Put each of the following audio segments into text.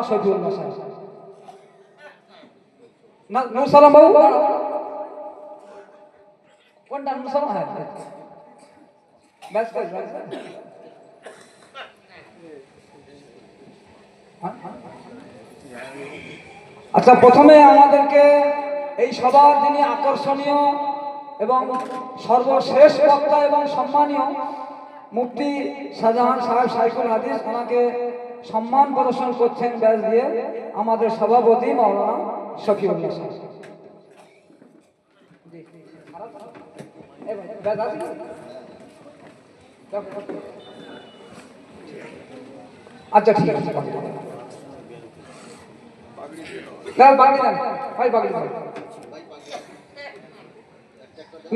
শফিউল্লাহ সাহেব। না নূর সালাম বাবু কোনটা? নূর সালাম, হ্যাঁ ব্যাস ব্যাস ব্যাস। আচ্ছা, প্রথমে আমাদেরকে এই সবার যিনি আকর্ষণীয় এবং সর্বশেষ বক্তা এবং সম্মানীয় মুফতি শাহজাহান সাহেব শাইখুল হাদিস, ওনাকে সম্মান প্রদর্শন করছেন ব্যাস দিয়ে আমাদের সভাপতি মাওলানা শফিউল্লাহ সাহেব। আচ্ছা ঠিক আছে,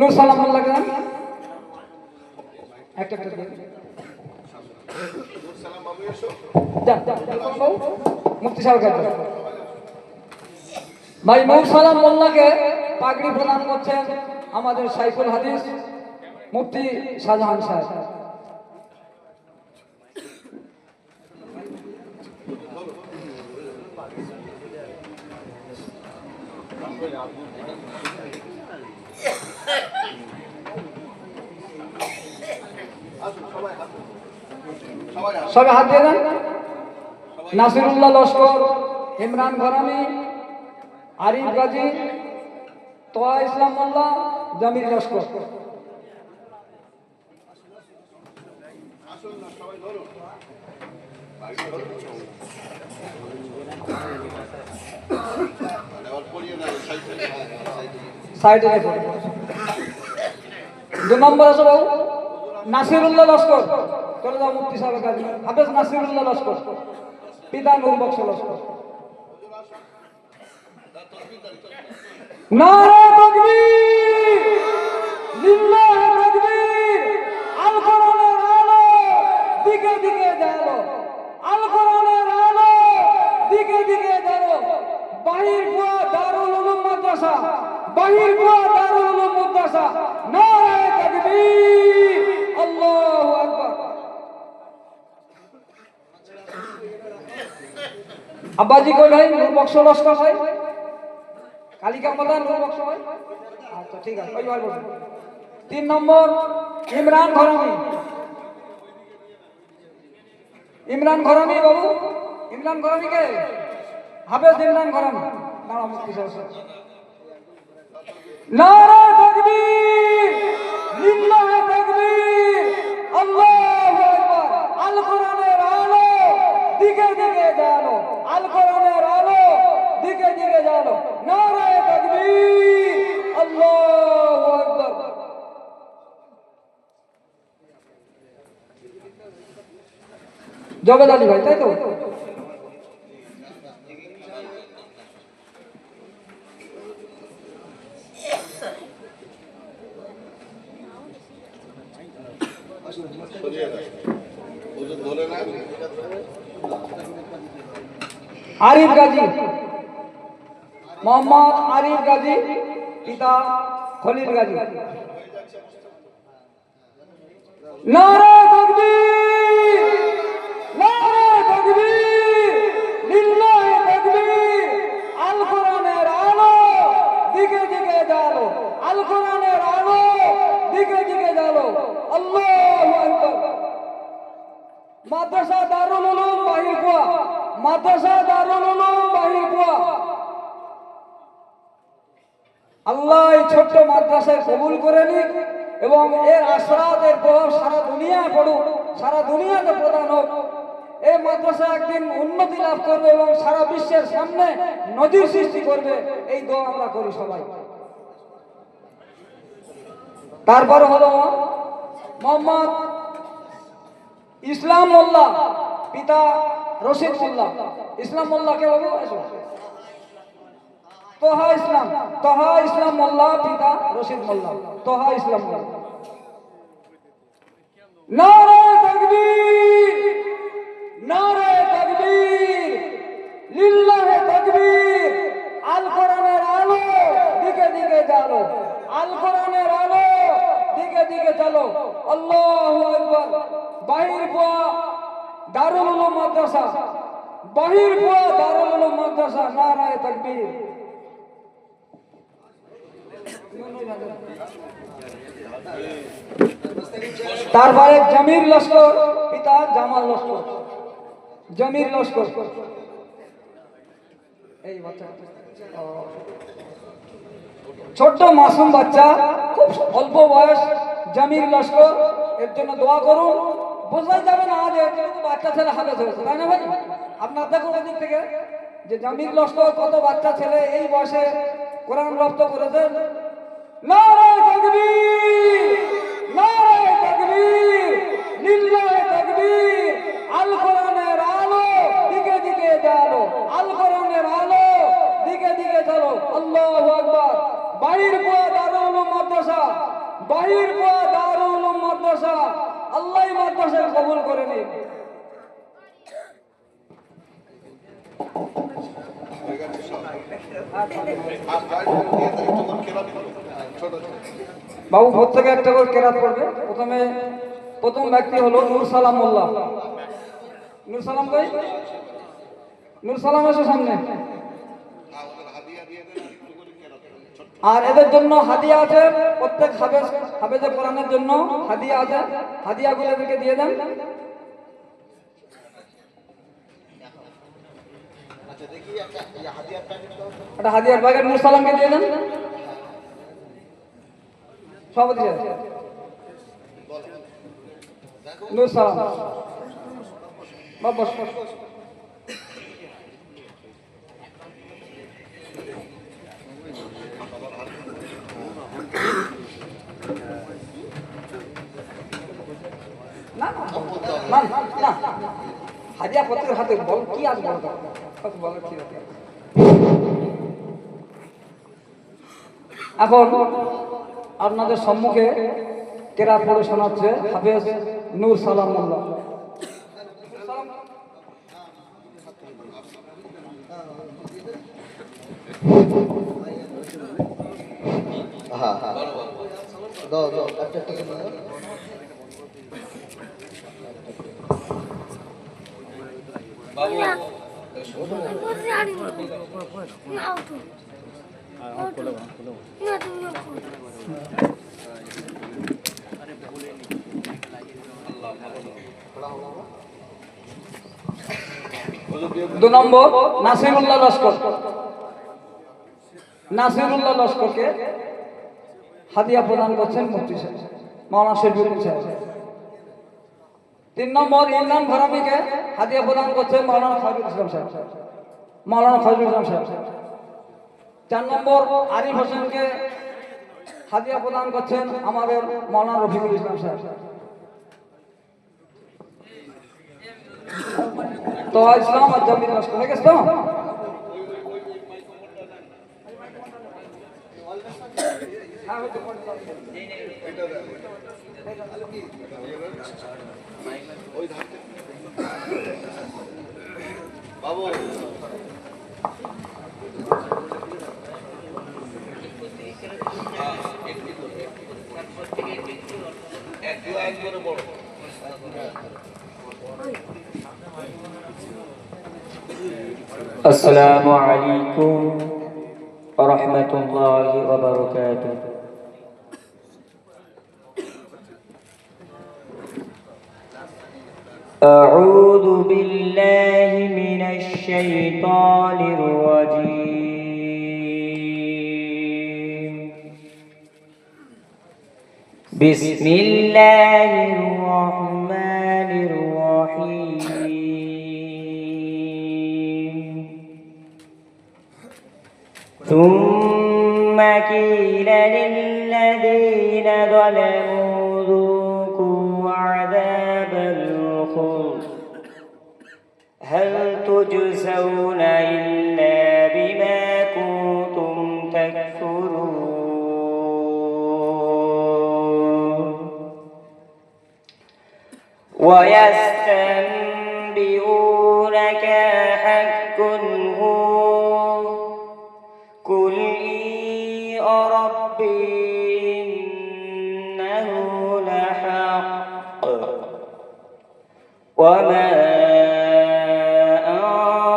নূর সালাম মোল্লাকে দেন একটা মুফতি সাহেব ভাই। নূর সালাম মোল্লাকে পাগড়ি প্রদান করছেন আমাদের শাইখুল হাদিস মুফতি শাহজাহান সাহেব। সবাই হাত দিয়ে দেন। নাসিরুল্লাহ লস্কর, ইমরান ঘরামি, আরিফ গাজী, তোয়া ইসলাম মোল্লা, জামিল লস্কর। সাইডে 2 নম্বর আছে বাবু নাসিরুল্লাহ লস্কর, চলে যাও মুফতি সাহেবের কাছে। হাফেজ নাসিরুল্লাহ লস্কর, পিতা নূর বক্স লস্কর। নারে তাকবীর, লিল্লাহি তাকবীর। আল কোরআনের আলো দিকে দিকে জ্বালো, আল কোরআনের আলো দিকে দিকে জ্বালো। বাহির কুয়া দারুল উলুম মাদ্রাসা, বাহির কুয়া দারুল উলুম মাদ্রাসা। নারে তাকবীর, আল্লাহু আকবার। আব্বাজি কই ভাই? নূর বক্স লস্কর ভাই, কালিকা মাদান নূর বক্স ভাই। আচ্ছা ঠিক আছে, ওই ভাই বলুন। 3 নম্বর ইমরান ঘরামি, ইমরান ঘরামি বাবু। ইমরান ঘরামি কে? হাফেজ ইমরান ঘরামি। নাম মুফতি সাহেব। নারে তাকবীর, লিল্লাহি তাকবীর, আল্লাহু আকবার। আল কোরআনের আলো দিকে দিকে জ্বালো, আল কোরআনের আলো দিকে দিকে জ্বালো। নারে তাকবীর, আল্লাহু আকবার। জবেদ আলী ভাই, তাই তো? আরিফ গাজী, মোহাম্মদ আরিফ গাজী, পিতা খলিল গাজী। নারে তাকবীর, নারে তাকবীর, লিল্লাহি তাকবীর। আল কোরআনের আলো দিকে দিকে জ্বালো, আল কোরআনের আলো দিকে দিকে জ্বালো। আল্লাহু আকবার। মাদ্রাসা দারুল উলুম বাহির কুয়া, মাদ্রাসা দারুল উলুম বাহির কুয়া। আল্লাহ এই ছোট্ট মাদ্রাসায় কবুল করে নিক এবং এর আশরাত, এর প্রভাব সারা দুনিয়ায় পড়ুক, সারা দুনিয়াতে প্রদান হোক। এই মাদ্রাসা একদিন উন্নতি লাভ করবে এবং সারা বিশ্বের সামনে নজির সৃষ্টি করবে, এই দোয়া আমরা করি সবাই। তারপর হলো মোহাম্মদ ইসলাম মোল্লা, পিতা রশিদ মোল্লা। ইসলাম মোল্লাকে বলবো, তোহা ইসলাম, তোহা ইসলাম মোল্লা, পিতা রশিদ মোল্লা। তোহা ইসলাম মোল্লা। নারে তাকবীর, নারে তাকবীর, লিল্লাহি তাকবীর। আল কোরআনের আলো দিকে দিকে জ্বালো, আল কোরআনের আলো দিকে দিকে চলো। আল্লাহু আকবার। বাহির কুয়া দারুল উলুম মাদ্রাসা, বাহির পোয়া দারুল উলুম মাদ্রাসা, নারায়ে তাকবীর। তারপরে জমির লস্কর, পিতা জামাল লস্কর, জমির লস্কর। এই বাচ্চা ছোট্ট মাসুম বাচ্চা, খুব অল্প বয়স, জমির লস্কর। এর জন্য দোয়া করুন। বোঝাই যাবে না আজ বাচ্চা ছেলে হাফেজ হয়েছে, তাই না ভাই? আপনার দেখুন ওদিক থেকে যে জমির লস্কর কত বাচ্চা ছেলে এই বয়সে কোরআন রপ্ত করেছেন। নারায়ে তাকবীর, নারায়ে তাকবীর, লিল্লাহে তাকবীর। আল কোরআনের আলো দিকে দিকে জ্বালো, আল কোরআনের আলো দিকে দিকে চলো। আল্লাহু আকবার। বাহির পোয়া দারুল উলুম মাদ্রাসা, বাহির পোয়া দারুল উলুম মাদ্রাসা। আল্লাহ মাদ্রাসা কবুল করে নিন। বাবু ভোর থেকে একটা করে কেরাত পড়বে। প্রথম ব্যক্তি হলো নূর সালাম মোল্লা। নূর সালাম ভাই, নূর সালাম এসো সামনে। আর এদের জন্য হাদিয়া আছে, প্রত্যেক হাফেজে কোরআনের জন্য হাদিয়া আছে। হাদিয়াগুলো এদেরকে দিয়ে দেন। একটা হাদিয়ার প্যাকেট নূর সালামকে দিয়ে দেন। সভাপতি নূর সালাম বাবা। นั่นน่ะহাদিয়া পত্রের হাতে বল কি আজ বল কত বলার কি আছে। এখন আপনাদের সম্মুখে কেরাত পড়ে শোনাচ্ছে হাফেজ নূর সালাম মোল্লা। হ্যাঁ হ্যাঁ দাও দাও একটা একটা করে দাও। বাবু দু নম্বর নাসিরুল্লাহ লস্কর। নাসিরুল্লাহ লস্করকে হাদিয়া প্রদান করছেন মুফতি সাহেব মাওলানা শরীফুদ্দিন সাহেব। 3 নম্বর ইমরান ঘরামিকে হাদিয়া প্রদান করছেন মাওলানা ফজলুল ইসলাম সাহেব, মাওলানা ফজলুল ইসলাম সাহেব। 4 নম্বর আরিফ হোসেনকে হাদিয়া প্রদান করছেন আমাদের মাওলানা রফিকুল ইসলাম সাহেব। তো ইসলাম আর জামিল লস্কর হয়ে গেছে তো। বাবু السلام عليكم ورحمة الله وبركاته. أعوذ بالله من الشيطان الرجيم. بسم الله الرحمن الرحيم. ثم قيل للذين ظلموا ذوقوا عذاب الخلد هل تجزون إلا بما كنتم تكفرون ويستنبئونك حق هو قل إي ربي إنه لحق وما أنتم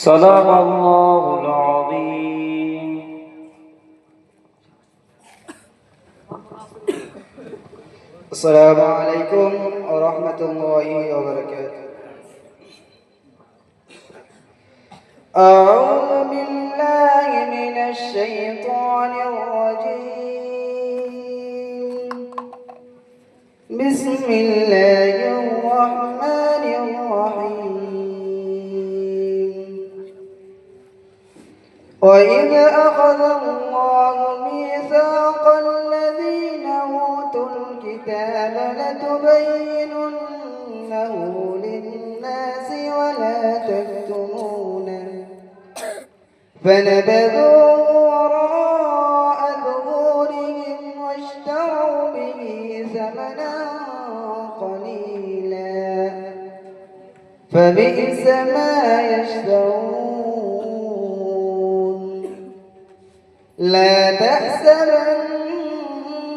صدق الله العظيم. السلام عليكم ورحمة الله وبركاته. أعوذ بالله من الشيطان الرجيم. بسم الله الرحمن الرحيم. وإذ أخذ الله ميثاق الذين أوتوا الكتاب لتبيننه للناس ولا تكتمونه فنبذوه وراء ظهورهم واشتروا به ثمنا قليلا فبئس ما يشترون. لا تحسبن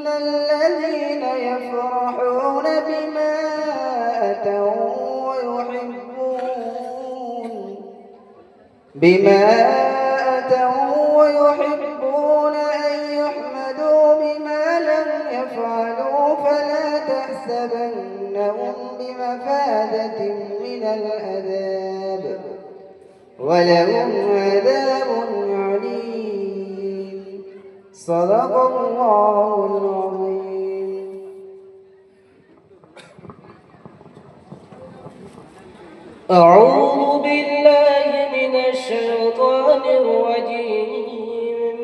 الذين يفرحون بما أتوا ويحبون أن يحمدوا بما لم يفعلوا فلا تحسبنهم بمفازة من العذاب ولهم عذاب عليم. صدق الله العظيم. أعوذ بالله من الشيطان الرجيم.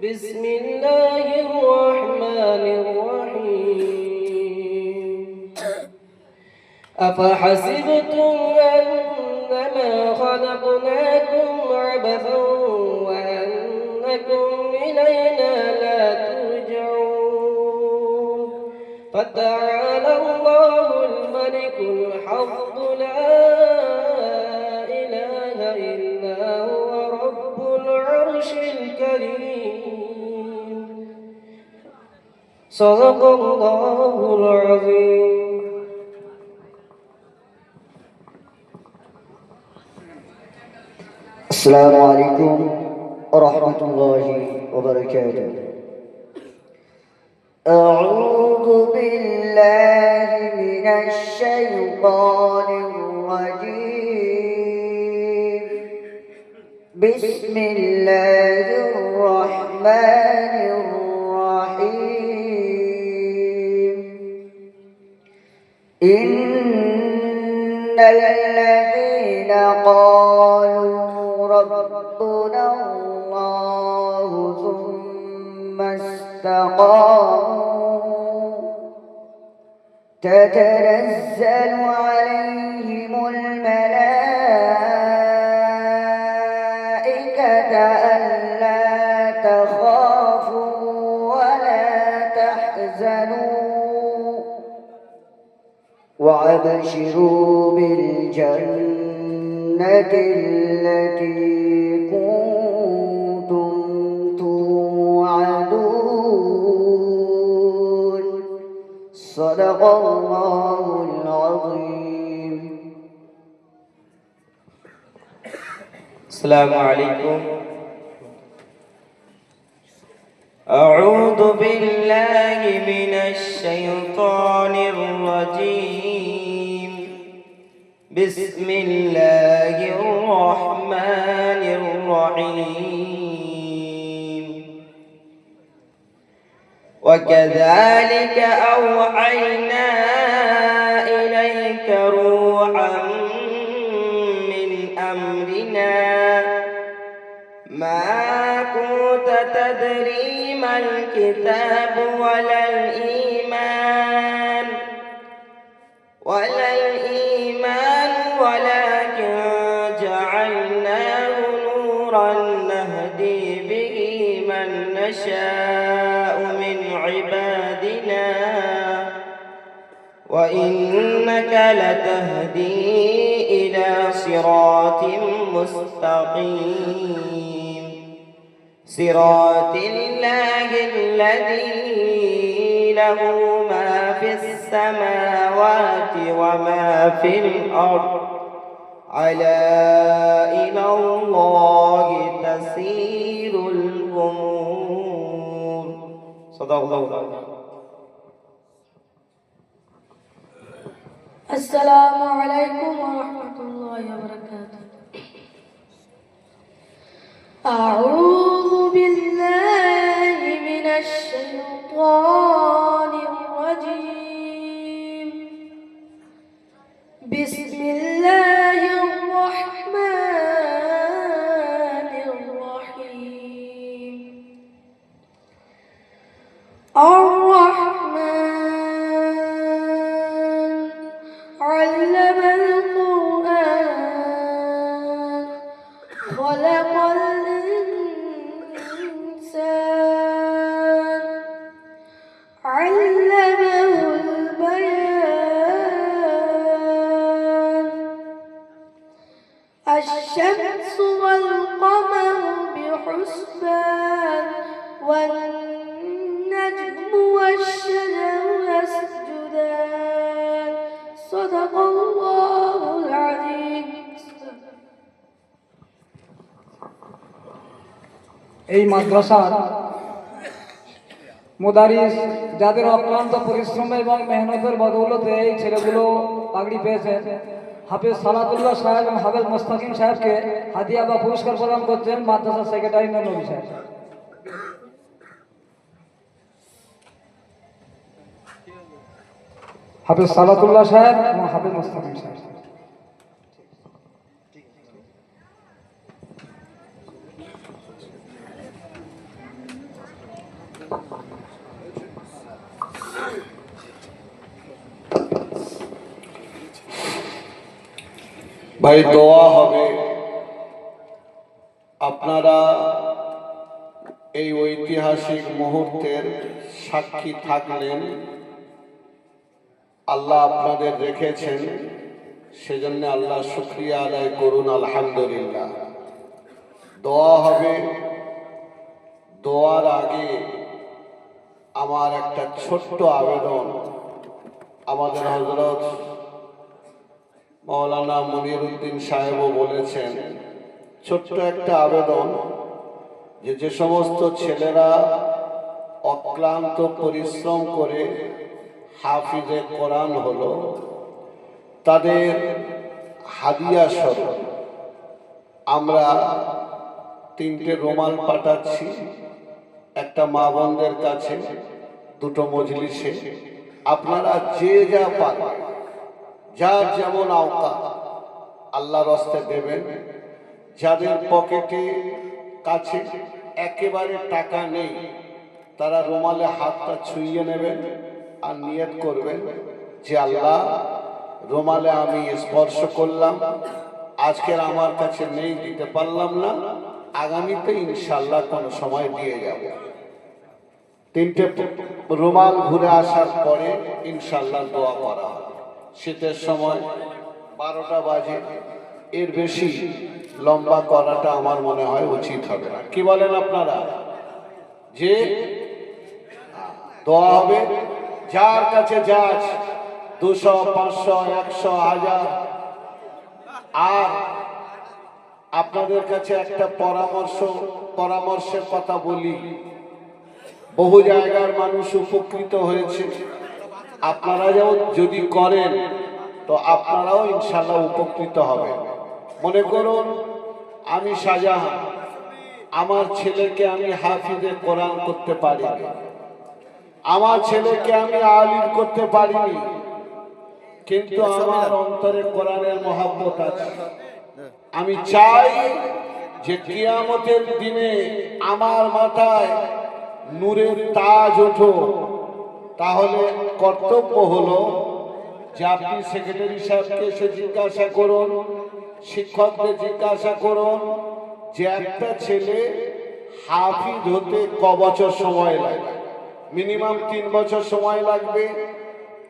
بسم الله الرحمن الرحيم. أفحسبتم أنما خلقناكم عبثا وأنكم إلينا لا ترجعون فتعالى الله الملك الحق لا إله إلا هو رب العرش الكريم. صدق الله العظيم. السلام عليكم ورحمة الله وبركاته. أعوذ بالله من الشيطان الرجيم. بسم الله الرحمن الرحيم. إن الذين قالوا ربنا الله ثم استقاموا تتنزل عليهم الملائكة ألا تخافوا ولا تحزنوا وأبشروا بالجنة التي كنتم توعدون. صدق الله العظيم. السلام عليكم. أعوذ بالله من الشيطان الرجيم. بسم الله الرحمن الرحيم. وكذلك أوحينا إليك روحا من أمرنا ما كنت تدري ما الكتاب ولا الإيمان ولكن جعلناه نورا نهدي به من نشاء من عبادنا وإنك لتهدي إلى صراط مستقيم. صراط الله الذي له ما في السماوات وما في الأرض ألا إلى الله تسير الأمور صدق الله العظيم السلام عليكم ورحمة الله وبركاته. أعوذ بالله من الشيطان الرجيم. بسم الله الرحمن الرحيم. الرحمن علم القرآن خلق الإنسان علمه البيان. الشمس والقمر بحسبان والنجم والشجر يسجدان صدق الله العظيم. এই মাদ্রাসার মুদারিস যাদের অক্লান্ত পরিশ্রম এবং মেহনতের বদৌলতে এই ছেলেগুলো পাগড়ি পেয়েছেন, হাফেজ সালাতুল্লাহ সাহেব এবং হাফেজ মোস্তাকিম সাহেবকে হাদিয়া বা পুরস্কার প্রদান করছেন মাদ্রাসার সেক্রেটারি নবী সাহেব। হাফেজ সালাতুল্লাহ সাহেব এবং হাফেজ মোস্তাকিম সাহেব। ভাই দোয়া হবে, আপনারা এই ঐতিহাসিক মুহূর্তের সাক্ষী থাকলেন। আল্লাহ আপনাদের রেখেছেন, সেজন্য আল্লাহ শুকরিয়া আদায় করুন, আলহামদুলিল্লাহ। দোয়া হবে, দোয়ার আগে আমার একটা ছোট্ট আবেদন। আমাদের হযরত মাওলানা মনিরউদ্দিন সাহেবও বলেছেন, ছোট্ট একটা আবেদন, যে সমস্ত ছেলেরা অক্লান্ত পরিশ্রম করে হাফিজে কোরআন হলো, তাদের হাদিয়া স্বরূপ আমরা 3টে রুমাল পাঠাচ্ছি, একটা মা বোনদের কাছে, 2টো মজলিসে। আপনারা যে যা পারেন, যার যেমন আওকাত আল্লাহর রাস্তায় দেবেন। যাদের পকেটে কাছে একেবারে টাকা নেই, তারা রুমালে হাতটা ছুঁয়ে নেবেন আর নিয়ত করবেন যে আল্লাহ, রুমালে আমি স্পর্শ করলাম, আজকের আমার কাছে নেই, দিতে পারলাম না, আগামীতে ইনশাআল্লাহ কোনো সময় দিয়ে যাব। 3টে রুমাল ঘুরে আসার পরে ইনশাআল্লাহ দোয়া করা হবে। শীতের সময় 12টা বাজে, এর বেশি লম্বা করাটা আমার মনে হয় উচিত হবে না। কি বলেন আপনারা? যে দোয়া হবে, যার কাছে যা আছে 200, 500, 100, 1000। আর আপনাদের কাছে একটা পরামর্শের কথা বলি, বহু জায়গার মানুষ উপকৃত হয়েছে, আপনারাও যদি করেন তো আপনারাও ইনশাআল্লাহ উপকৃত হবেন। মনে করুন আমি শাহজাহান, আমার ছেলেকে আমি হাফিজে কোরআন করতে পারিনি, আমার ছেলেকে আমি আলিম করতে পারিনি, কিন্তু আমার অন্তরে কোরআনের মহব্বত আছে। আমি চাই যে কিয়ামতের দিনে আমার মাথায় নূরের তাজ ওঠো। তাহলে কর্তব্য হলো যে আপনি সেক্রেটারি সাহেবকে এসে জিজ্ঞাসা করুন, শিক্ষকদের জিজ্ঞাসা করুন যে একটা ছেলে হাফিজ হতে ক বছর সময় লাগে। মিনিমাম 3 বছর সময় লাগবে।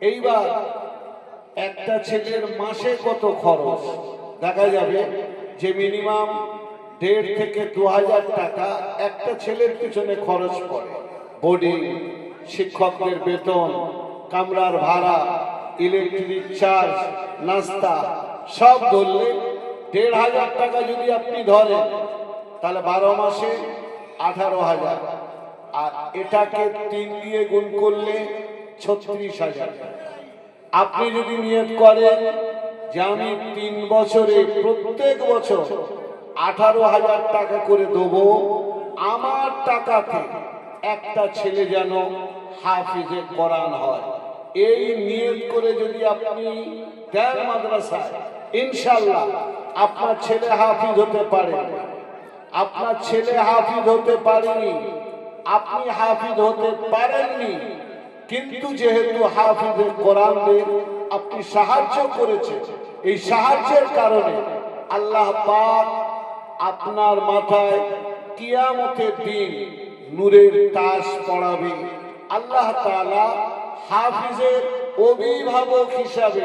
এইবার একটা ছেলের মাসে কত খরচ, দেখা যাবে যে মিনিমাম 1.5 থেকে 2000 টাকা একটা ছেলের পিছনে খরচ পড়ে। বোর্ডিং, শিক্ষকদের বেতন, কামরার ভাড়া, ইলেকট্রিক চার্জ, নাস্তা সব ধরলে 1,500 টাকা যদি আপনি ধরেন তাহলে 12 মাসে 18,000, আর এটাকে 3 দিয়ে গুণ করলে 36,000। আপনি যদি নিয়ত করেন যে আমি 3 বছরে প্রত্যেক বছর 18,000 টাকা করে দেবো, আমার টাকাতে একটা ছেলে যেন হাফিজে কোরআন হয়, এই নিয়ত করে যদি আপনি দেন মাদ্রাসায়, ইনশাআল্লাহ আপনার ছেলে হাফিজ হতে পারে। আপনার ছেলে হাফিজ হতে পারেনি, আপনি হাফিজ হতে পারেননি, কিন্তু যেহেতু হাফিজে কোরআনদের আপনি সাহায্য করেছেন, এই সাহায্যের কারণে আল্লাহ পাক আপনার মাথায় কিয়ামতের দিন নূরের তাজ পড়াবে। আল্লাহ তাআলা হাফিজের অভিভাবক হিসাবে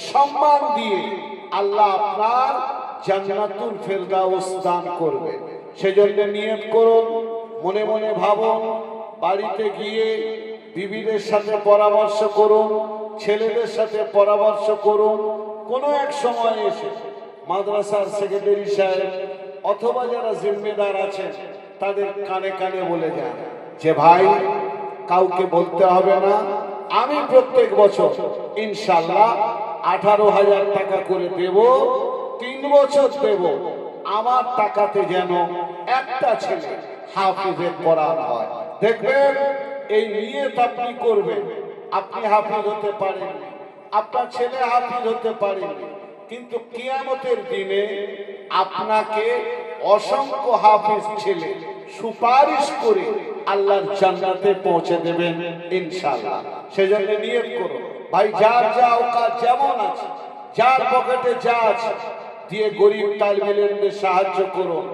সম্মান দিয়ে আল্লাহ আপনার জান্নাতুল ফেরদাউস দান করবে। সেজন্য নিয়ত করুন, মনে মনে ভাবুন, বাড়িতে গিয়ে বিবিদের সাথে পরামর্শ করুন, ছেলেদের সাথে পরামর্শ করুন। কোনো এক সময় এসে মাদ্রাসার সেক্রেটারি সাহেব অথবা যারা জিম্মেদার আছেন তাদের কানে কানে বলে যান যে ভাই, কাউকে বলতে হবে না, আমি প্রত্যেক বছর ইনশাআল্লাহ 18,000 টাকা করে দেব, 3 বছর দেব, আমার টাকাতে যেন একটা ছেলে হাফিজে কোরআন হয়। দেখবেন এই নিয়ত আপনি করবেন, আপনি হাফিজ হতে পারেন, আপনার ছেলে হাফিজ হতে পারেন, কিন্তু কিয়ামতের দিনে আপনাকে অসংখ্য হাফিজ ছেলে সুপারিশ করে আল্লাহর জান্নাতে পৌঁছে দেবেন ইনশাআল্লাহ। সেজন্য নিয়ত করুন ভাই, যার যা ওকাত যেমন আছে, যার পকেটে যা আছে দিয়ে গরিব তালিবে ইলমদের সাহায্য করুন,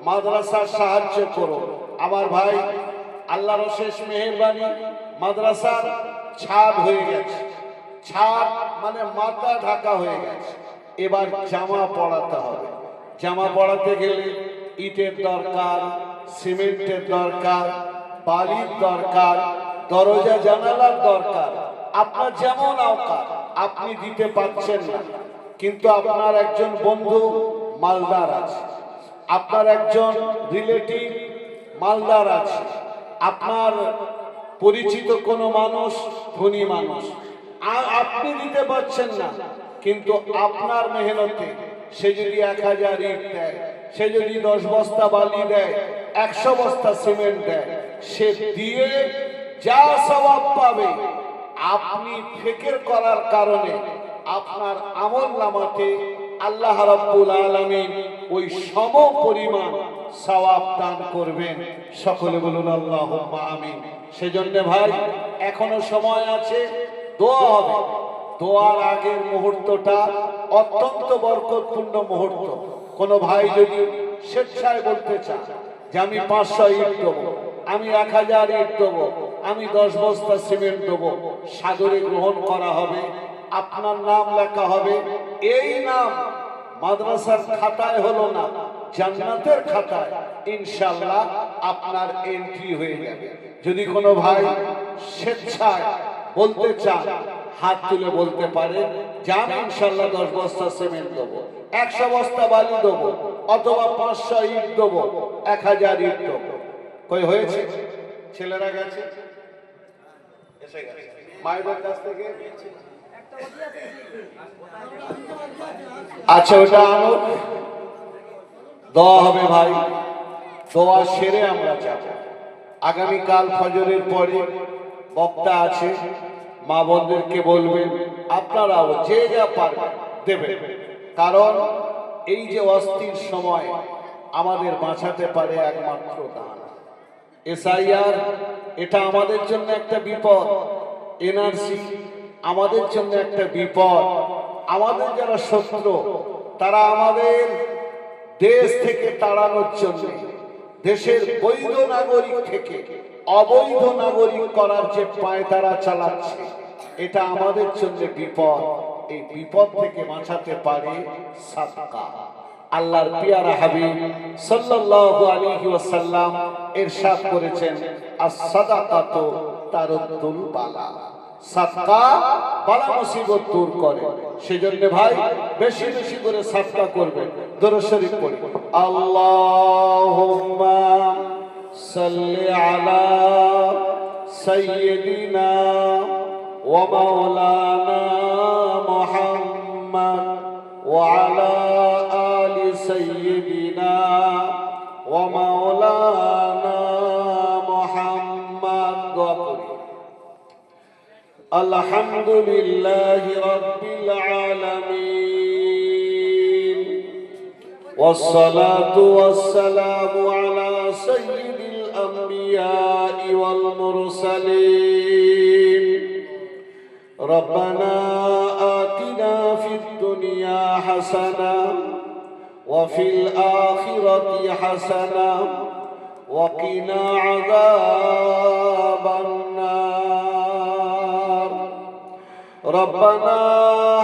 মাদ্রাসার সাহায্য করুন। আমার ভাই, আল্লাহর অশেষ মেহেরবানি, মাদ্রাসার ছাদ হয়ে গেছে। ছাদ মানে মাথা ঢাকা হয়ে গেছে, এবার জামা পড়াতে হবে। জামা পড়াতে গেলে ইটের দরকার, সিমেন্টের দরকার, বালির দরকার, দরজা জানালার দরকার। আপনার যেমন আওকাত আপনি দিতে পারছেন না, কিন্তু আপনার একজন বন্ধু মালদার আছে, আপনার একজন রিলেটিভ মালদার আছে, আপনার পরিচিত কোনো মানুষ ধনী মানুষ, আপনি দিতে পারছেন না, কিন্তু আপনার মেহনতে সে যদি 1000 ইট দেয়, সে যদি 10 বস্তা বালি দেয়, 100 বস্তা সিমেন্ট দেয়, সে দিয়ে যা সওয়াব পাবে, আপনি ফিকির করার কারণে আপনার আমলনামাতে আল্লাহ রাব্বুল আলামিন ওই সম পরিমাণ সওয়াব দান করবেন। সকলে বলুন আল্লাহুম্মা আমিন। সেজন্য ভাই, এখনো সময় আছে, দোয়া হবে। দোয়ার আগের মুহূর্তটা অত্যন্ত বরকতপূর্ণ মুহূর্ত। কোন ভাই যদি স্বেচ্ছায় বলতে চান যে আমি 500 ইট দেবো, আমি 1000 ইট দেবো, আমি 10 বস্তা সিমেন্ট দেবো, সাদরে গ্রহণ করা হবে, আপনার নাম লেখা হবে। এই নাম মাদ্রাসার খাতায় হলো না, জান্নাতের খাতায় ইনশাআল্লাহ আপনার এন্ট্রি হয়ে যাবে। যদি কোনো ভাই স্বেচ্ছায় বলতে চান, হাত তুলে বলতে পারে যে আমি ইনশাআল্লাহ 10 বস্তা সিমেন্ট দেবো, 100 বস্তা বালি দেবো, অথবা 500 ইট দেবো, 1000 ইট দেবো। কই হয়েছে? ছেলেরা গেছে, এসে গেছে মায়ের কাছ থেকে। আচ্ছা, ওটা আনো, দোয়া হবে ভাই। দোয়া সেরে আমরা যাব। আগামীকাল ফজরের পরে বক্তা আছে, মা বোনদেরকে বলবেন আপনারাও যে যা পারবেন দেবেন, কারণ এই যে অস্থির সময় আমাদের বাঁচাতে পারে একমাত্র দান। এসআইআর এটা আমাদের জন্য একটা বিপদ, এনআরসি আমাদের জন্য একটা বিপদ। আমাদের যারা শত্রু, তারা আমাদের দেশ থেকে তাড়ানোর জন্য দেশের বৈধ নাগরিক থেকে অবৈধ নাগরিক করার যে পায়তারা চালাচ্ছে, এটা আমাদের জন্য বিপদ। এই বিপদ থেকে বাঁচাতে পারে সাদকা। আল্লাহর পিয়ারা হাবিব সাল্লাল্লাহু আলাইহি ওয়াসাল্লাম ইরশাদ করেছেন, আস-সাদাকাতু তারুদ্দুল বালা। সাদকা বালা মুসিবত দূর করে। সেজন্য ভাই বেশি বেশি করে সাদকা করবেন। দরুদ শরীফ পড়ি। আল্লাহুম্মা সাল্লি আলা সাইয়্যিদিনা ওয়া মাওলানা মুহাম্মদ ওয়া আলা আলি সাইয়্যিদিনা ওয়া মাওলানা মুহাম্মদ। দোয়া করি। আলহামদুলিল্লাহি রাব্বিল আলামিন والصلاة والسلام على سيد الأنبياء والمرسلين ربنا آتنا في الدنيا حسنة وفي الآخرة حسنة وقنا عذاب النار ربنا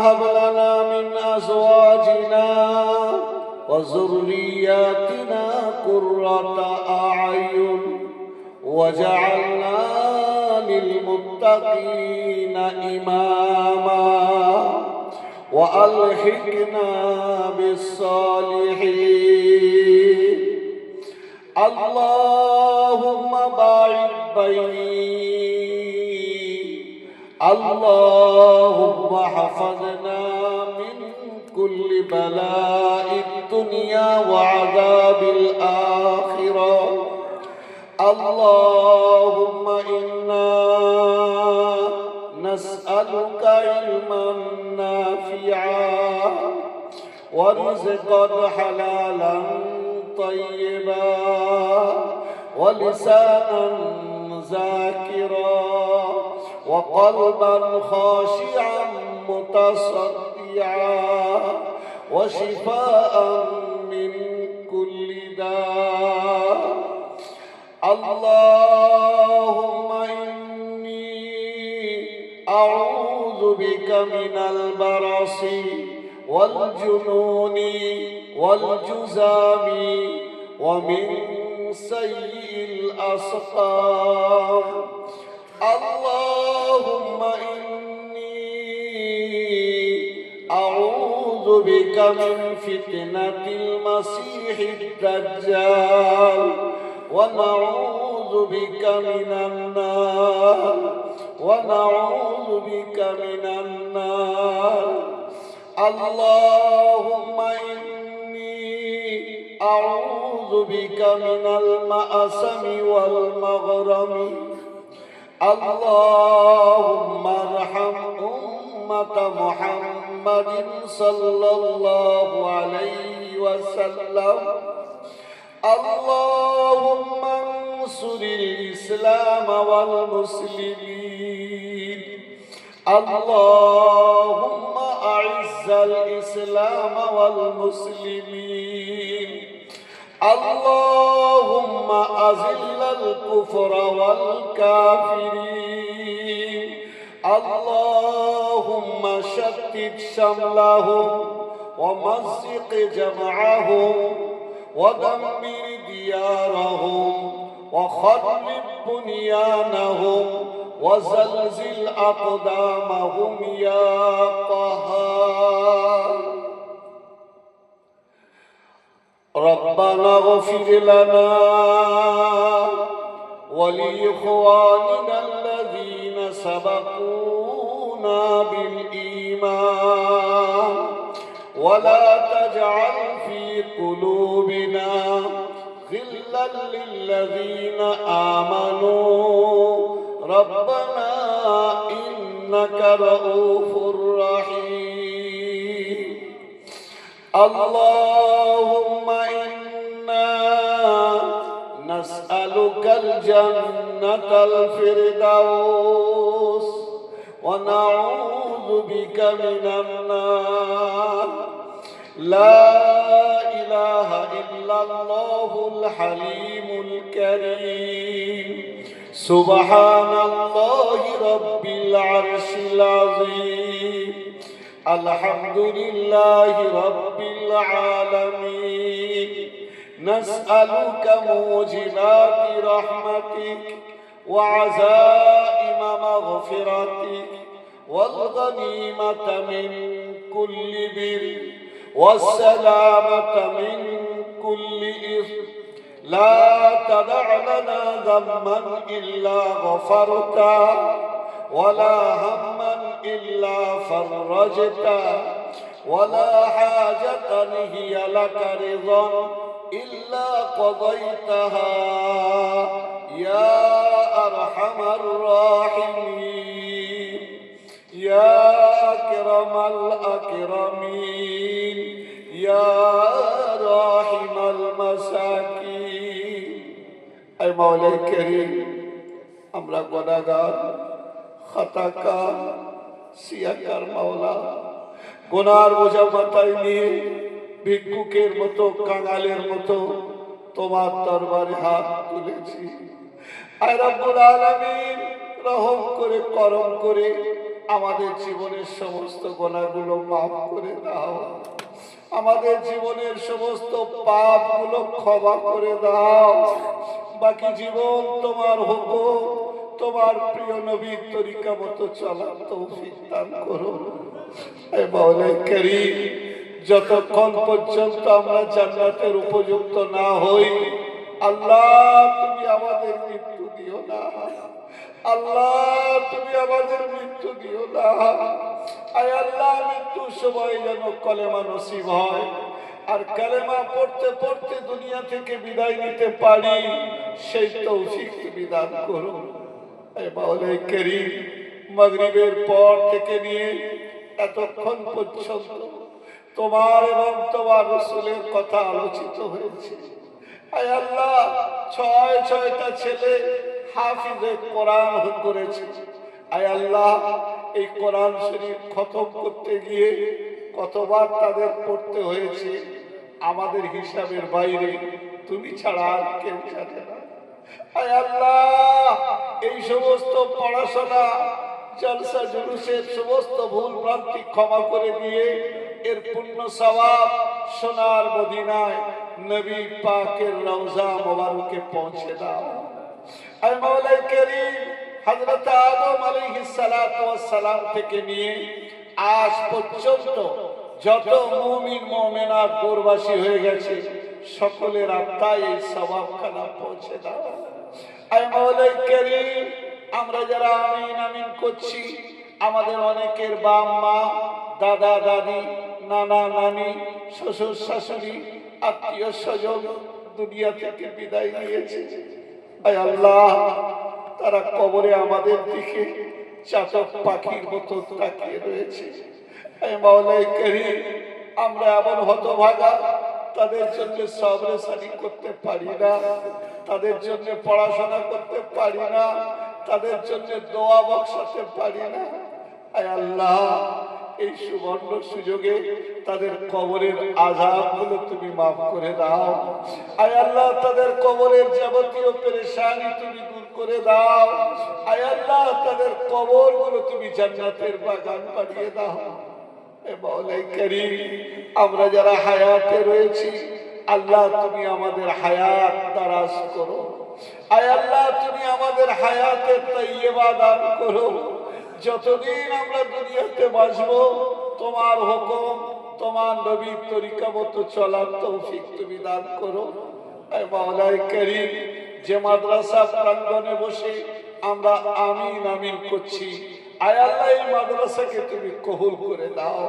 هب لنا من أزواجنا وذرياتنا قرة أعين وجعلنا للمتقين إماما وألحقنا بالصالحين اللهم باعد بيني اللهم حفظنا من كل بلاء الدنيا وعذاب الآخرة اللهم إنا نسألك علما نافعا ورزقا حلالا طيبا ولسانا ذاكرا وقلبا خاشعا متصدعا وشفاء من كل داء اللهم إني أعوذ بك من البرص والجنون والجذام ومن سيء الأسقام اللهم إني أعوذ بك من فتنة المسيح الدجال ونعوذ بك من النار ونعوذ بك من النار اللهم إني أعوذ بك من المأسم والمغرم اللهم ارحم أمة محمد صلى الله عليه وسلم اللهم انصر الإسلام والمسلمين اللهم أعز الإسلام والمسلمين اللهم أذل الكفر والكافرين اللهم شتت شملهم ومزق جمعهم ودمر ديارهم وخرب بنيانهم وزلزل أقدامهم يا قهار ربنا اغفر لنا ولإخواننا الذين سبقونا بالإيمان ولا تجعل في قلوبنا غلا للذين آمنوا ربنا إنك رؤوف رحيم اللهم إنا نسألك الجنة الفردوس ونعوذ بك من النار لا إله إلا الله الحليم الكريم سبحان الله رب العرش العظيم الحمد لله رب العالمين نسألك موجبات رحمتك وعزائم مغفرتك والغنيمة من كل بر والسلامة من كل إثم لا تدع لنا ذنبا إلا غفرته ولا هما إلا فرجته ولا حاجة هي لك رضا إلا قضيتها يا أرحم الراحمين يا أكرم الأكرمين يا راحم المساكين أي مولاي كريم আমরা গুনাহগার খাতাকার সিয়াকার মাওলা গুনার বোঝা মাথায় নিয়ে ভিক্ষুকের মতো কাঙালের মতো তোমার দরবারে হাত তুলেছি আয় রব্বুল আলামিন রহম করে করম করে আমাদের জীবনের সমস্ত গুনাহগুলো মাফ করে দাও আমাদের জীবনের সমস্ত পাপগুলো ক্ষমা করে দাও বাকি জীবন তোমার হুকুম তোমার প্রিয় নবীর তরিকা মতো চলার তৌফিক দান করো হে মাওলাই কারীম যতক্ষণ পর্যন্ত আমরা জান্নাতের উপযুক্ত না হই আল্লাহ তুমি আমাদের মৃত্যু দিও না আল্লাহ তুমি আমাদের মৃত্যু দিও না আয় আল্লাহ মৃত্যুর সময় যেন কলেমা নসিব হয় আর কালেমা পড়তে পড়তে দুনিয়া থেকে বিদায় নিতে পারি সেই তৌফিক তুমি দান করো হে মাওলাই কারীম মাগরিবের পর থেকে নিয়ে এতক্ষণ পর্যন্ত তোমার এবং তোমার রাসূলের কথা আলোচিত হয়েছে আয় আল্লাহ ছয়টা ছেলে হাফিজে কোরআন করেছে আয় আল্লাহ এই কোরআন শরীফ খতম করতে গিয়ে কতবার তাদের পড়তে হয়েছে আমাদের হিসাবের বাইরে তুমি ছাড়া আর কেউ জানে না আয় আল্লাহ এই সমস্ত পড়াশোনা জলসা জুলুসের সমস্ত ভুল ভ্রান্তি ক্ষমা করে দিয়ে এর পুণ্য সওয়াব সোনার মদিনায় নবী পাকের রওজা মোবারকে পৌঁছে দাও আয় মাওলাই কারীম হযরত আদম আলাইহিস সালাতু ওয়াস সালাম থেকে নিয়ে আজ পর্যন্ত যত মুমিন মুমিনাত দূরবাসী হয়ে গেছে সকলের আত্মায় এই সওয়াবখানা পৌঁছে দাও আয় মাওলাই কারীম আমরা যারা আমিন আমিন করছি আমাদের অনেকের বাপ মা দাদা দাদি নানা নানি শ্বশুর শাশুড়ি আত্মীয় স্বজন দুনিয়া থেকে বিদায় নিয়েছে আয় আল্লাহ তারা কবরে আমাদের দিকে চাতক পাখির মতো তাকিয়ে রয়েছে আয় মাওলাই কারীম আমরা এমন হতভাগা তাদের জন্য সবরে সারি করতে পারি না তাদের জন্য পড়াশোনা করতে পারি না তাদের জন্য দোয়া বক্সাতে পারি না আয় আল্লাহ এই সুবর্ণ সুযোগে তাদের কবরের আযাবগুলো তুমি মাফ করে দাও আয় আল্লাহ তাদের কবরের যাবতীয় পেরেশানি তুমি দূর করে দাও আয় আল্লাহ তাদের কবরগুলো তুমি জান্নাতের বাগান বানিয়ে দাও হে মাওলাই কারীম আমরা যারা হায়াতে রয়েছি আল্লাহ তুমি আমাদের হায়াত দারাজ করো আয় আল্লাহ তুমি আমাদের হায়াতে তাইয়্যিবা দান করো যতদিন আমরা দুনিয়াতে বাঁচবো তোমার হুকুম তোমার নবীর তরিকা মতো চলার তৌফিক তুমি দান করো হে মাওলাই কারীম যে মাদ্রাসা প্রাঙ্গণে বসে আমরা আমিন আমিন করছি আয় আল্লাহ এই মাদ্রাসাকে তুমি কবুল করে দাও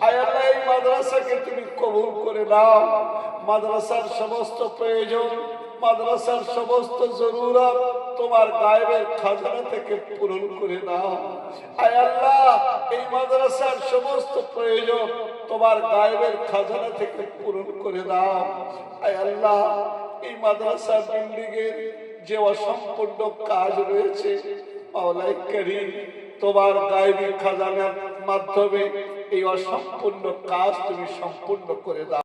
আয় আল্লাহ এই মাদ্রাসাকে তুমি কবুল করে দাও মাদ্রাসার সমস্ত প্রয়োজন মাদ্রাসার সমস্ত জরুরত তোমার গায়েবের খাজানা থেকে পূরণ করে দাও আয় আল্লাহ এই মাদ্রাসার সমস্ত প্রয়োজন তোমার গায়েবের খাজানা থেকে পূরণ করে দাও আয় আল্লাহ এই মাদ্রাসা বিল্ডিং এর যে অসম্পূর্ণ কাজ রয়েছে মাওলাই কারীম তোমার গায়েবী খাজানার মাধ্যমে এই অসম্পূর্ণ কাজ তুমি সম্পূর্ণ করে দাও